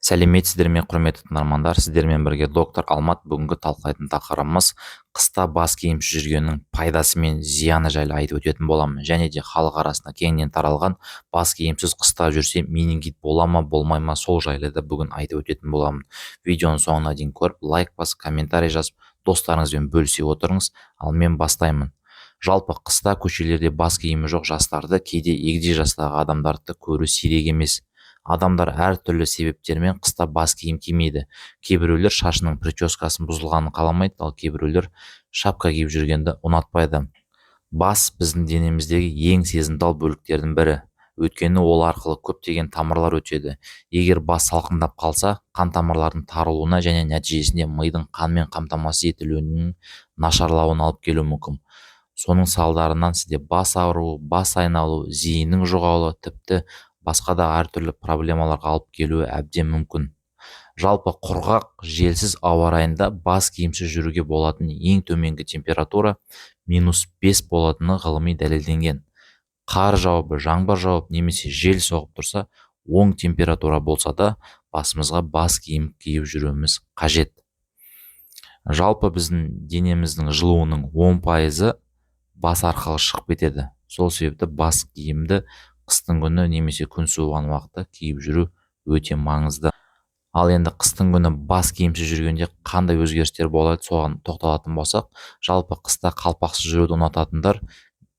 Сәлеметсіздер ме, құрметті тыңдармандар, сіздермен бірге доктор Алмат. Бүгінгі талқылайтын тақырыбымыз қыста бас киімсіз жүргеннің пайдасы мен зияны жайлы айтып өтетін боламын. Және де халық арасында кеңінен таралған бас киімсіз қыста жүрсе менингит бола ма, болмай ма, сол жайлы да бүгін айтып өтетін боламын. Видеоның соңына дейін көріп, лайк басып, комментарий жазып, достарыңызбен бөлісе отырыңыз. Ал мен бастаймын. Жалпы қыста көшелерде бас киімі жоқ жастарды, кейде егде жастағы адамдарды көру сирек емес. Адамдар әртүрлі себептермен қыста бас киім кимейді. Кейбіреулер шашының прическасын бұзылғанын қаламайды, ал кейбіреулер шапка киіп жүргенді ұнатпайды. Бас біздің денеміздегі ең сезімтал бөліктердің бірі. Өйткені ол арқылы көптеген тамырлар өтеді. Егер бас салқындап қалса, қан тамырлардың тарылуына және нәтижесінде мидың қанмен қамтамасыз етілуінің нашарлауына алып келуі мүмкін. Соның салдарынан сізде бас ауруы, бас айналу, зейіннің жоғалуы, тіпті басқа да әртүрлі проблемаларға алып келуі әбден мүмкін. Жалпы құрғақ, желсіз ауа райында бас киімсіз жүруге болатын ең төменгі температура -5 болатыны ғылыми дәлелденген. Қар жауып, жаңбыр жауып, немесе жел соғып тұрса, оң температура болса да, басымызға бас киім киіп жүруіміз қажет. Жалпы біздің денеміздің жылуының 10% бас арқылы шығып кетеді. Сол себепті бас киімді қыстың күні немесе күн суыған уақытта киіп жүру өте маңызды. Ал енді қыстың күні бас киімсіз жүргенде қандай өзгерістер болады, соған тоқталатын болсақ, жалпы қыста қалпақсыз жүруді ұнататындар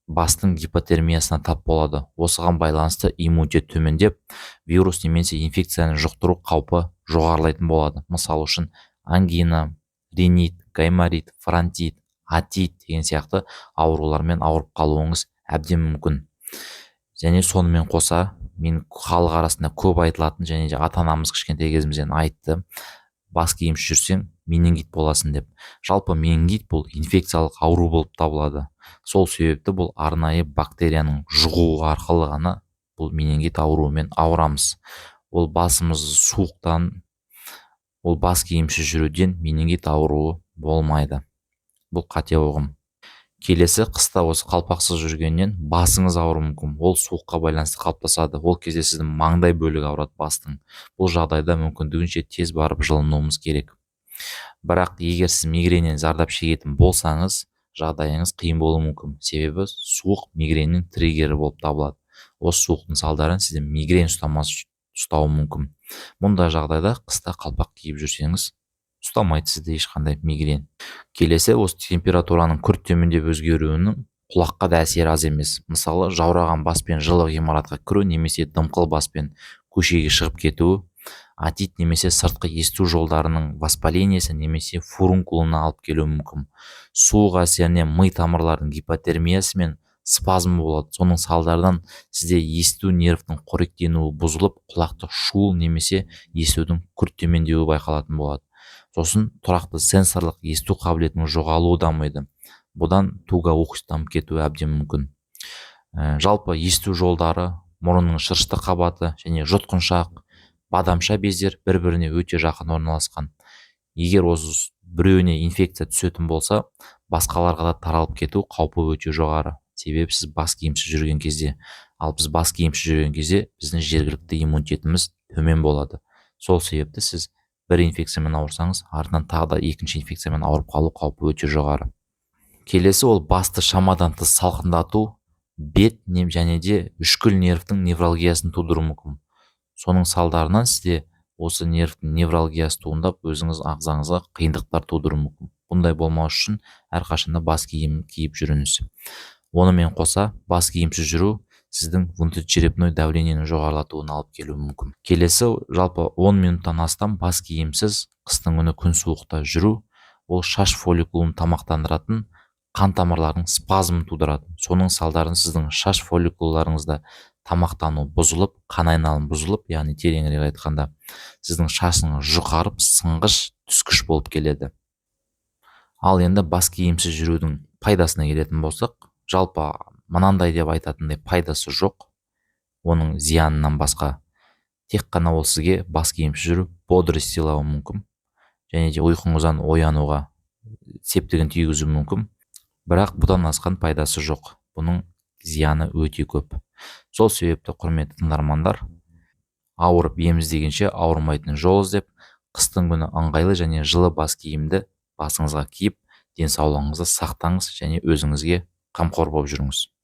бастың гипотермиясына тап болады. Осыған байланысты иммунитет төмендеп, вирус немесе инфекцияны жұқтыру қаупі жоғарылайтын болады. Мысалы үшін ангина, ринит, гайморит, фронтит, отит деген сияқты аурулармен ауырып қалуыңыз әбден мүмкін. Және сонымен қоса, мен халық арасында көп айтылатын, және де ата-анамыз кішкентай кезімізден айтты, бас киімсіз жүрсең менингит боласың деп. Жалпы менингит бұл инфекциялық ауру болып табылады. Сол себепті бұл арнайы бактерияның жұғуы арқылы ғана бұл менингит ауруымен ауырамыз. Ол басымыз суықтан, ол бас киімсіз жүруден менингит ауруы болмайды. Бұл қате ұғым. Келесі, қыста осы қалпақсыз жүргеннен басыңыз ауыру мүмкін. Ол суыққа байланысты қалыптасады. Ол кезде сіздің маңдай бөлігі ауырады бастың. Бұл жағдайда мүмкіндігінше тез барып жылынуымыз керек. Бірақ егер сіз мигреннен зардап шегетін болсаңыз, жағдайыңыз қиын болуы мүмкін. Себебі суық мигреннің триггері болып табылады. Осы суықтың салдарын сізде мигрен ұстауы мүмкін. Мұндай жағдайда қыста қалпақ киіп жүрсеңіз, ұстамайды сізде ешқандай мигрен. Келесі, осы температураның күрт төмендеп өзгеруінің құлаққа да әсері аз емес. Мысалы, жаураған баспен жылы ғимаратқа кіру немесе дымқыл баспен көшеге шығып кетуі, отит немесе сыртқы есту жолдарының воспалениясы немесе фурункулына алып келуі мүмкін. Суық әсерінен ми тамырлардың гипотермиясы мен спазмы болады. Соның салдарынан сізде есту нервтің қоректенуі бұзылып, құлақты шуыл немесе естудің күрт төмендеуі байқалатын болады. Сосын тұрақты сенсорлық есту қабілетінің жоғалуы дамиды. Бұдан тугоухость дамып кетуі әбден мүмкін. Жалпы есту жолдары, мұрынның шырышты қабаты және жұтқыншақ, бадамша бездер бір-біріне өте жақын орналасқан. Егер осы біреуіне инфекция түсетін болса, басқаларға да таралып кету қаупі өте жоғары. Себебі сіз бас киімсіз жүрген кезде, ал біз бас киімсіз жүрген кезде біздің жергілікті иммунитетіміз төмен болады. Сол себепті сіз бір инфекциямен ауырсаңыз, артынан тағы да екінші инфекциямен ауырып қалу қаупі өте жоғары. Келесі, ол басты шамадан тыс салқындату, бет және де үшкіл нервтің невралгиясын тудыруы мүмкін. Соның салдарынан сізде осы нервтің невралгиясы туындап, өзіңіз ағзаңызға қиындықтар тудыруы мүмкін. Бұндай болмау үшін әрқашанда бас киім киіп жүріңіз. Онымен қоса, бас киімсіз жүру сіздің внутричерепной давлениені жоғарылатуына алып келуі мүмкін. Келесі, жалпы 10 минуттан астам бас киімсіз қыстың күні күн суықта жүру, ол шаш фолликулын тамақтандыратын қан тамырларының спазмын тудырады. Соның салдарын сіздің шаш фолликулаларыңызда тамақтану бұзылып, қан айналымы бұзылып, яғни тереңірек айтқанда, сіздің шашыңыз жұқарып, сынғыш, түскіш болып келеді. Ал енді бас киімсіз жүрудің пайдасына келетін болсақ, жалпы мынандай деп айтатындай пайдасы жоқ, оның зиянынан басқа. Тек қана ол сізге бас киімсіз жүру бодрость сыйлауы мүмкін, және де ұйқыңыздан оянуға септігін тигізуі мүмкін. Бірақ бұдан асқан пайдасы жоқ. Бұның зияны өте көп. Сол себепті, құрметті тыңдармандар, ауырып ем іздегенше ауырмайтын жол іздеп, қыстың күні ыңғайлы және жылы бас киімді басыңызға киіп денсаулығыңызды сақтаңыз және өзіңізге қамқор болып жүріңіз.